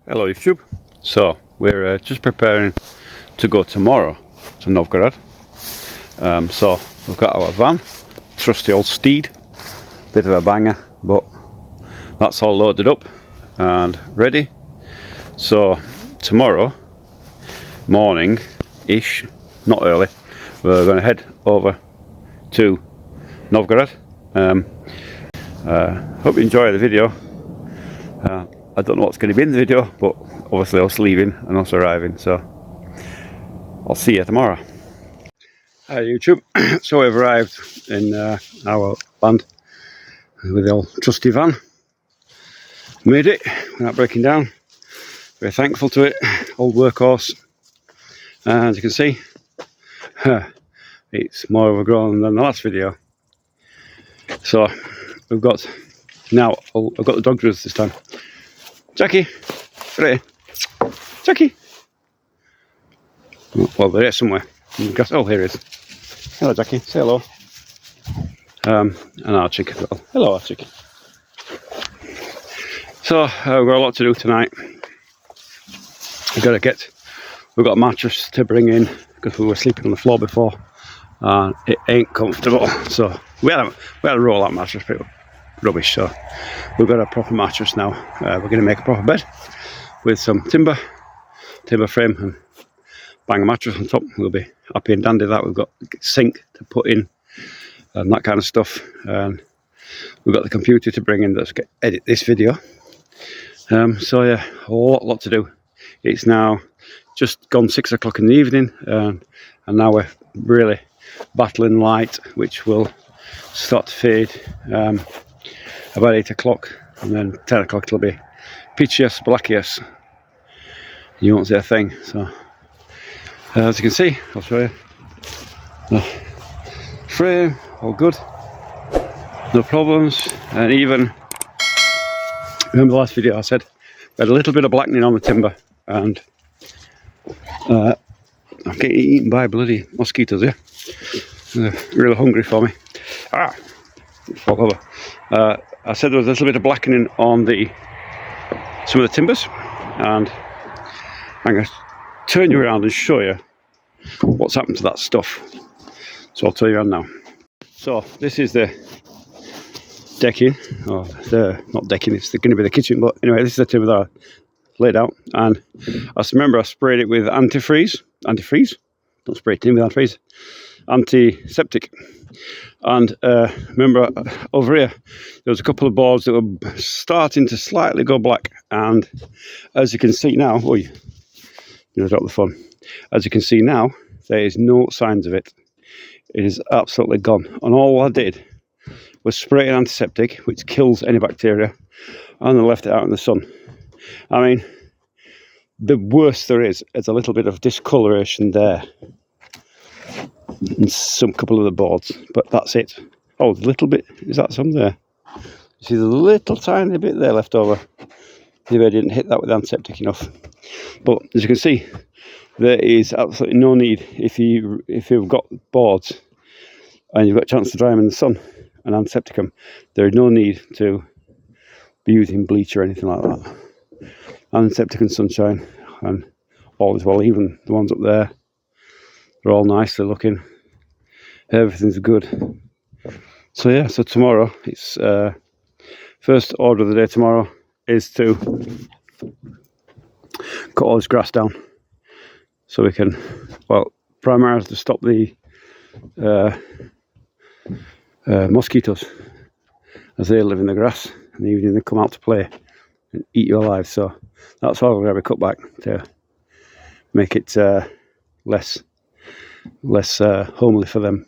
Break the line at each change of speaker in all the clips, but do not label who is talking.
Hello YouTube. So we're just preparing to go tomorrow to Novgorod. So we've got our van, trusty old steed, bit of a banger, but that's all loaded up and ready. So tomorrow morning-ish, not early, we're going to head over to Novgorod. Hope you enjoy the video. I don't know what's going to be in the video, but obviously us leaving and us arriving, so I'll see you tomorrow. Hi YouTube. So we've arrived in our land with the old trusty van. Made it without breaking down. Very thankful to it. Old workhorse. As you can see, it's more overgrown than the last video. So we've got now. I've got the dog drills this time. Jackie, ready? Jackie. Well, they're here somewhere. Oh, here he is. Hello, Jackie. Say hello. And Archie as well. Hello, Archie. So we've got a lot to do tonight. We've got a mattress to bring in because we were sleeping on the floor before, and it ain't comfortable. So we had a roll-out mattress, pretty rubbish. So we've got a proper mattress now. We're going to make a proper bed with some timber frame and bang a mattress on top. We'll be happy and dandy that. We've got a sink to put in and that kind of stuff. And we've got the computer to bring in that's going to edit this video. So yeah, a lot to do. It's now just gone 6 o'clock in the evening, and now we're really battling light, which will start to fade about 8 o'clock, and then 10 o'clock it'll be pitchiest, blackiest. You won't see a thing. So as you can see, I'll show you the frame, all good, no problems. And even remember the last video I said we had a little bit of blackening on the timber, and I'm getting eaten by bloody mosquitoes here. They're really hungry for me. Fall over. I said there was a little bit of blackening on some of the timbers, and I'm going to turn you around and show you what's happened to that stuff. So I'll tell you around now. So this is the decking, or not decking, it's going to be the kitchen, but anyway, this is the timber that I laid out, and I remember I sprayed it with antifreeze, don't spray it in with antifreeze, antiseptic. And remember over here there was a couple of boards that were starting to slightly go black, and as you can see now, drop the phone. As you can see now, there is no signs of it. It is absolutely gone, and all I did was spray an antiseptic which kills any bacteria, and then left it out in the sun. I mean, the worst there is a little bit of discoloration there in some couple of the boards, but that's it. Oh, a little bit, is that some there? You see the little tiny bit there left over. Maybe I didn't hit that with antiseptic enough. But as you can see, there is absolutely no need, if you've got boards and you've got a chance to dry them in the sun and antiseptic them, there is no need to be using bleach or anything like that. Antiseptic and sunshine, and all is well. Even the ones up there, they're all nicely looking. Everything's good. So yeah, so tomorrow, it's first order of the day tomorrow is to cut all this grass down, so we can, well, primarily to stop the mosquitoes, as they live in the grass, and even they come out to play and eat you alive. So that's why we're going to have a cut back to make it less homely for them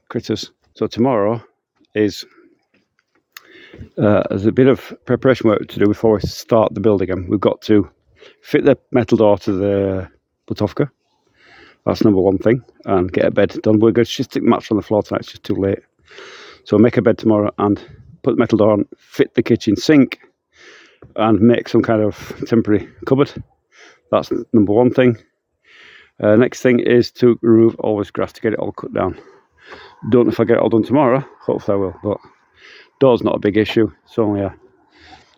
critters. So tomorrow is there's a bit of preparation work to do before we start the build again. We've got to fit the metal door to the Butovka. That's number one thing, and get a bed done. We're going to just stick the mattress on the floor tonight, it's just too late. So make a bed tomorrow and put the metal door on, fit the kitchen sink, and make some kind of temporary cupboard. That's number one thing. Next thing is to remove all this grass to get it all cut down. Don't know if I get it all done tomorrow. Hopefully I will, but door's not a big issue. It's only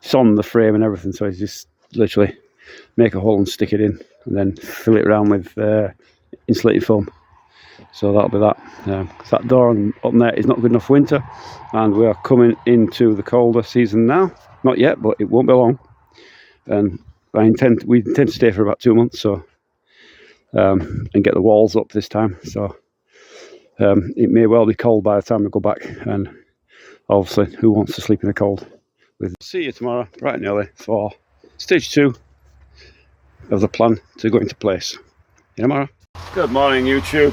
it's on the frame and everything, so it's just literally make a hole and stick it in, and then fill it around with insulating foam. So that'll be that. 'Cause that door up there is not good enough for winter, and we are coming into the colder season now. Not yet, but it won't be long. And we intend to stay for about 2 months, so and get the walls up this time. So it may well be cold by the time we go back, and obviously, who wants to sleep in the cold? See you tomorrow, bright and early, for stage 2 of the plan to go into place. See you tomorrow. Good morning, YouTube.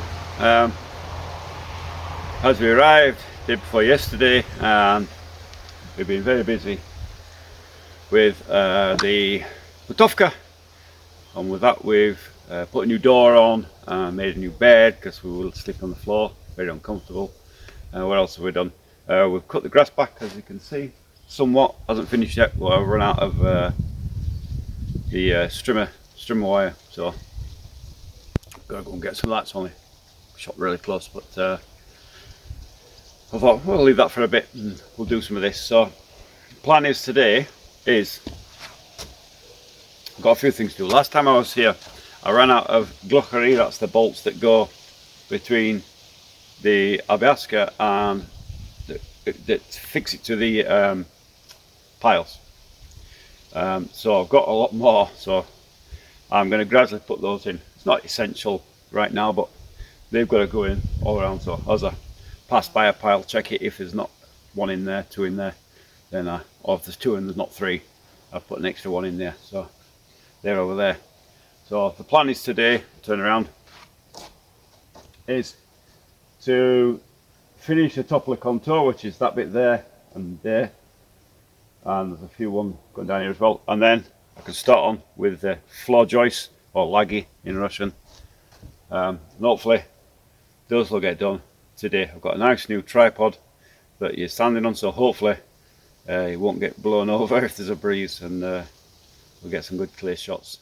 As we arrived day before yesterday, we've been very busy with the Putovka, and with that we've put a new door on, made a new bed because we will sleep on the floor, very uncomfortable. What else have we done? We've cut the grass back, as you can see, somewhat. Hasn't finished yet, but I've run out of the strimmer wire, so gotta go and get some of that. It's only shot really close, but I thought we'll leave that for a bit and we'll do some of this. So the plan is today is I've got a few things to do. Last time I was here I ran out of glochary, that's the bolts that go between the Albiaska and that fix it to the piles. So I've got a lot more, so I'm going to gradually put those in. It's not essential right now, but they've got to go in all around. So as I pass by a pile, check it. If there's not one in there, two in there, then or if there's two and there's not three, I'll put an extra one in there. So they're over there. So the plan is today, turn around, is to finish the top of the contour, which is that bit there and there, and there's a few ones going down here as well, and then I can start on with the floor joists, or лаги in Russian, and hopefully those will get done today. I've got a nice new tripod that you're standing on, so hopefully it won't get blown over if there's a breeze, and we'll get some good clear shots.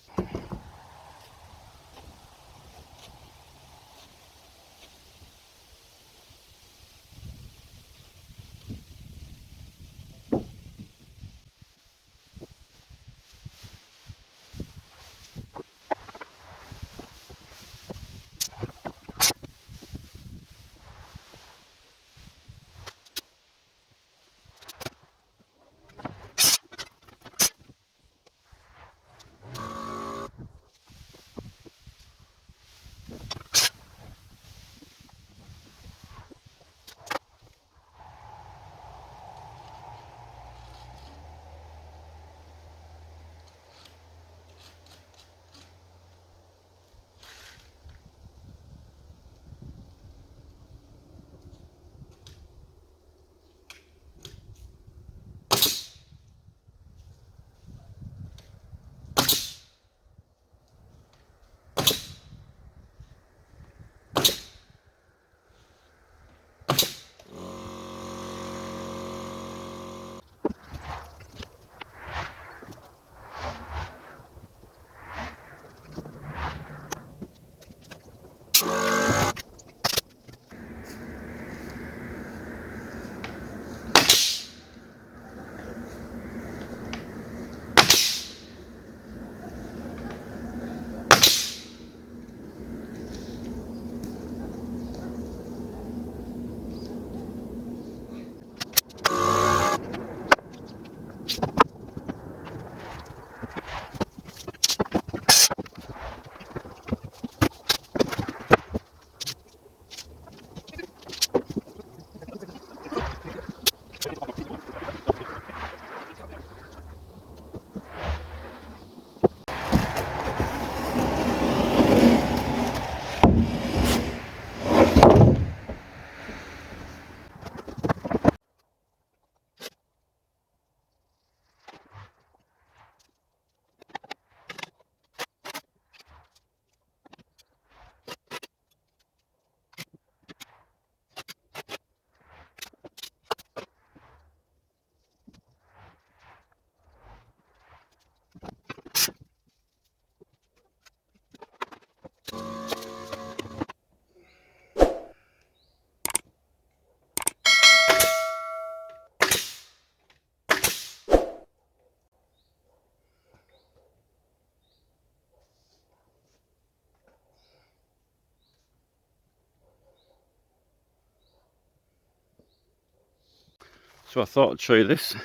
So I thought I'd show you this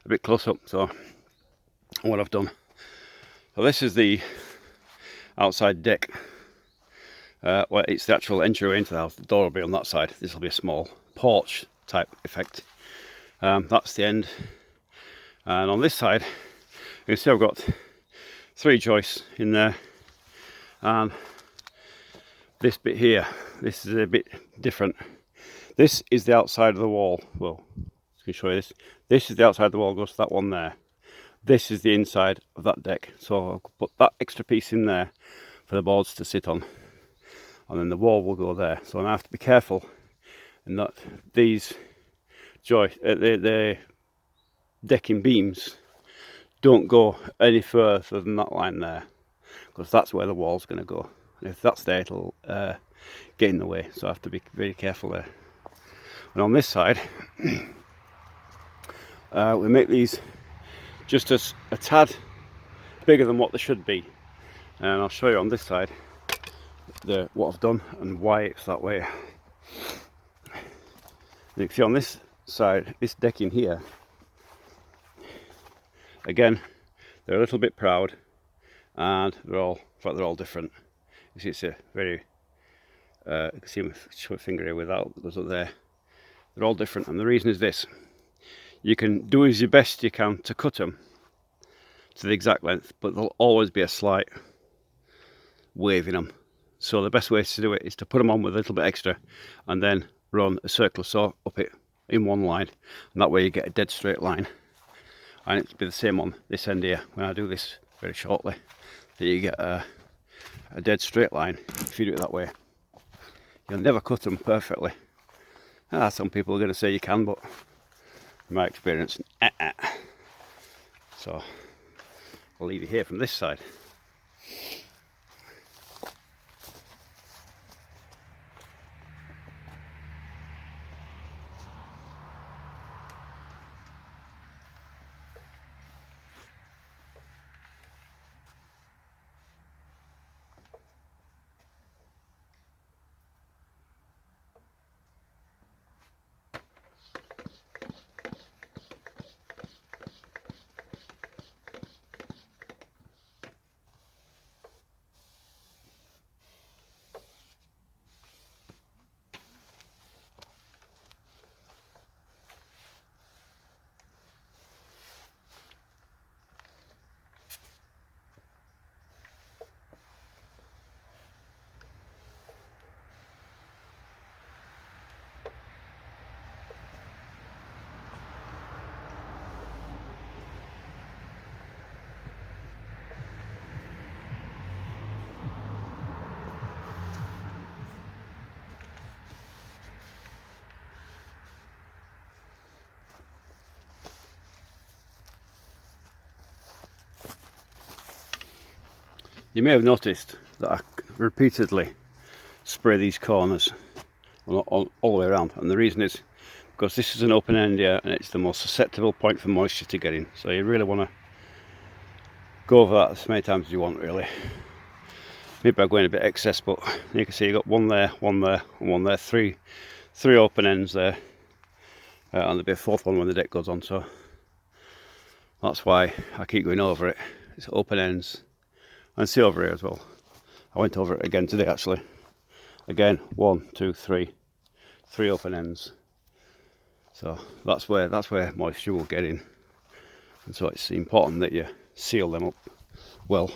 a bit close up. So what I've done. So this is the outside deck. Well, it's the actual entryway into the house. The door will be on that side. This will be a small porch type effect. That's the end. And on this side, you can see I've got 3 joists in there. And this bit here, this is a bit different. This is the outside of the wall. Well, I can show you this. This is the outside of the wall, goes to that one there. This is the inside of that deck. So I'll put that extra piece in there for the boards to sit on. And then the wall will go there. So I have to be careful in that these the decking beams don't go any further than that line there, because that's where the wall's going to go. And if that's there, it'll get in the way. So I have to be very careful there. And on this side, we make these just a tad bigger than what they should be. And I'll show you on this side what I've done and why it's that way. You can see on this side, this decking here, again, they're a little bit proud, and they're all different. You see, it's a very you can see my finger here without goes up there. They're all different, and the reason is this: you can do as your best you can to cut them to the exact length, but there'll always be a slight wave in them. So the best way to do it is to put them on with a little bit extra, and then run a circular saw up it in one line, and that way you get a dead straight line. And it'll be the same on this end here when I do this very shortly, that you get a dead straight line if you do it that way. You'll never cut them perfectly. Some people are going to say you can, but in my experience, So I'll leave you here from this side. You may have noticed that I repeatedly spray these corners all the way around, and the reason is because this is an open end here and it's the most susceptible point for moisture to get in. So you really want to go over that as many times as you want, really. Maybe I'm going a bit excess, but you can see you got one there, and one there, three open ends there, and there'll be a fourth one when the deck goes on. So that's why I keep going over it. It's open ends. And see over here as well. I went over it again today actually. Again, 1, 2, 3 open ends. So that's where moisture will get in. And so it's important that you seal them up well.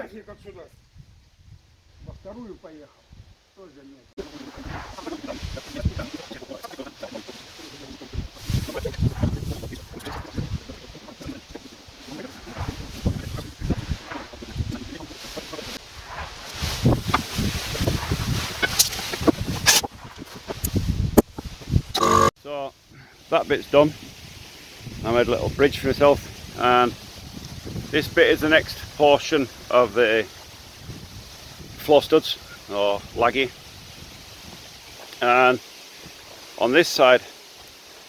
Ящик отсюда. Во вторую поехал. Тоже нет.
So that bit's done. I made a little bridge for myself, and this bit is the next portion of the floor studs or laggy. And on this side,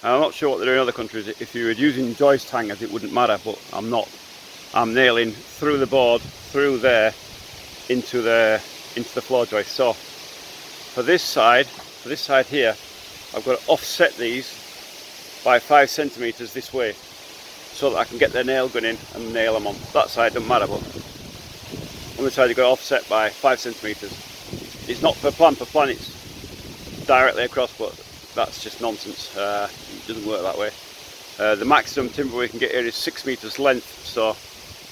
I'm not sure what they do in other countries. If you were using joist hangers, it wouldn't matter, but I'm not. I'm nailing through the board, through there, into the floor joist. So for this side here, I've got to offset these by 5 centimeters this way, so that I can get the nail gun in and nail them on. That side doesn't matter, but on this side you've got to offset by 5 centimeters. It's not per plan. Per plan it's directly across, but that's just nonsense. It doesn't work that way. The maximum timber we can get here is 6 meters length, so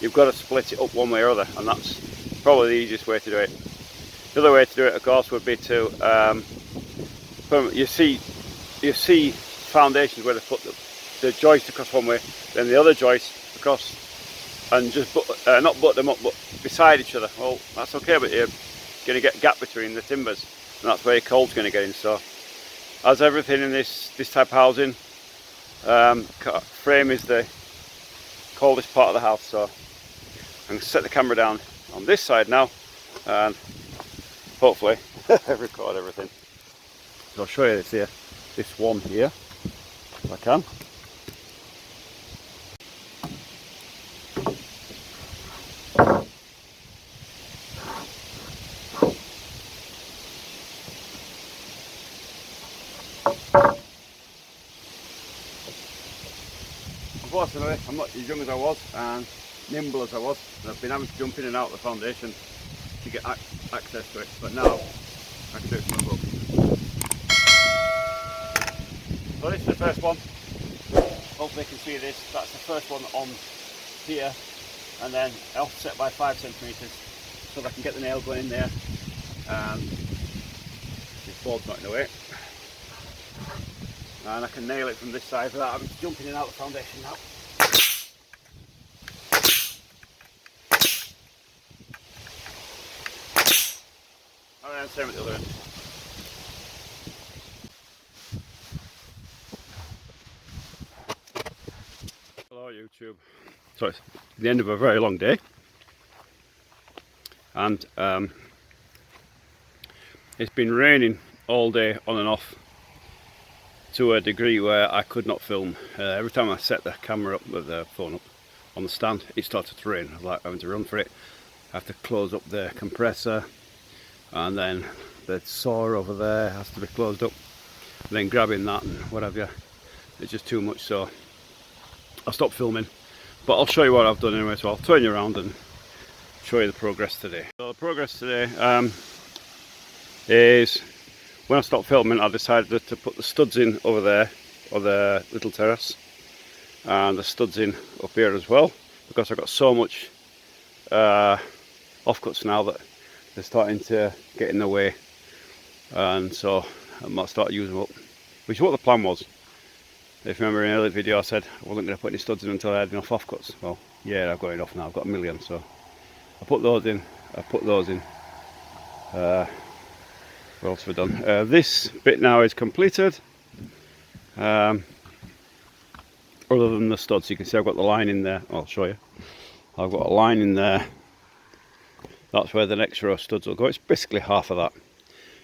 you've got to split it up one way or other, and that's probably the easiest way to do it. The other way to do it, of course, would be to you see foundations where they put the joist across one way, then the other joist across, and just not butt them up, but beside each other. Well, that's okay, but you're going to get a gap between the timbers, and that's where your cold's going to get in. So, as everything in this type of housing, frame is the coldest part of the house. So I'm going to set the camera down on this side now, and hopefully record everything. So I'll show you this here, this one here, if I can. Unfortunately, I'm not as young as I was and nimble as I was, and I've been having to jump in and out of the foundation to get access to it, but now I can do it from above. So this is the first one. Hopefully you can see this. That's the first one on here, and then offset by 5 centimeters, so that I can get the nail going in there. This board's not in the way, and I can nail it from this side without having to jump in and out of the foundation now. And then same at the other end. Hello YouTube. So it's the end of a very long day, and it's been raining all day on and off to a degree where I could not film. Every time I set the camera up with the phone up on the stand, it started to rain. I was like having to run for it. I have to close up the compressor, and then the saw over there has to be closed up, and then grabbing that and whatever. It's just too much, so I'll stop filming, but I'll show you what I've done anyway. So I'll turn you around and show you the progress today. So the progress today is, when I stopped filming, I decided to put the studs in over there, or the little terrace, and the studs in up here as well, because I've got so much offcuts now that they're starting to get in the way, and so I might start using them up, which is what the plan was. If you remember in an earlier video, I said I wasn't going to put any studs in until I had enough offcuts. Well, yeah, I've got enough now. I've got 1 million, so I put those in. I put those in. What else have we done? This bit now is completed. Other than the studs, you can see I've got the line in there. I'll show you. I've got a line in there. That's where the next row of studs will go. It's basically half of that,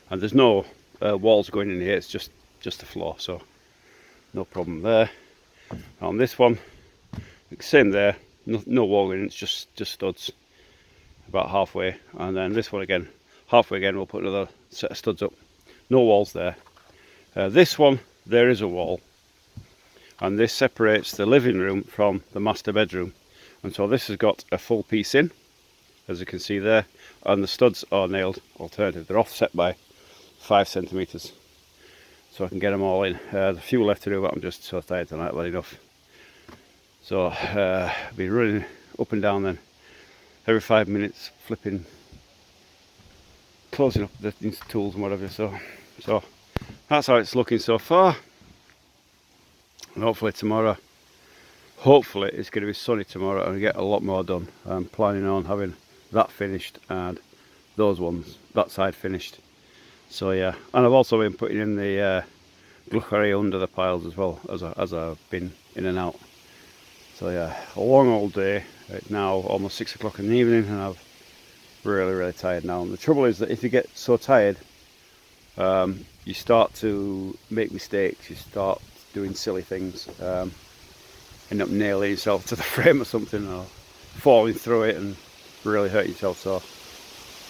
and there's no walls going in here. It's just the floor, so no problem there. On this one, same there. No wall in. It's just studs about halfway, and then this one again, halfway again. We'll put another set of studs up. No walls there. This one, there is a wall, and this separates the living room from the master bedroom, and so this has got a full piece in, as you can see there, and the studs are nailed alternative. They're offset by 5 centimeters, so I can get them all in. There's a few left to do, but I'm just so tired tonight, not enough. So I'll be running up and down then every 5 minutes flipping, closing up the tools and whatever. So that's how it's looking so far. And hopefully tomorrow, hopefully it's going to be sunny tomorrow and get a lot more done. I'm planning on having that finished and those ones, that side finished. So yeah, and I've also been putting in the gluckery under the piles as well as I've been in and out. So yeah, a long old day. It's now almost 6 o'clock in the evening and I'm really tired now. And the trouble is that if you get so tired, you start to make mistakes, you start doing silly things, end up nailing yourself to the frame or something, or falling through it and really hurt yourself. So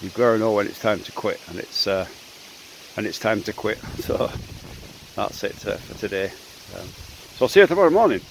you've got to know when it's time to quit, and it's time to quit. So that's it for today. So I'll see you tomorrow morning.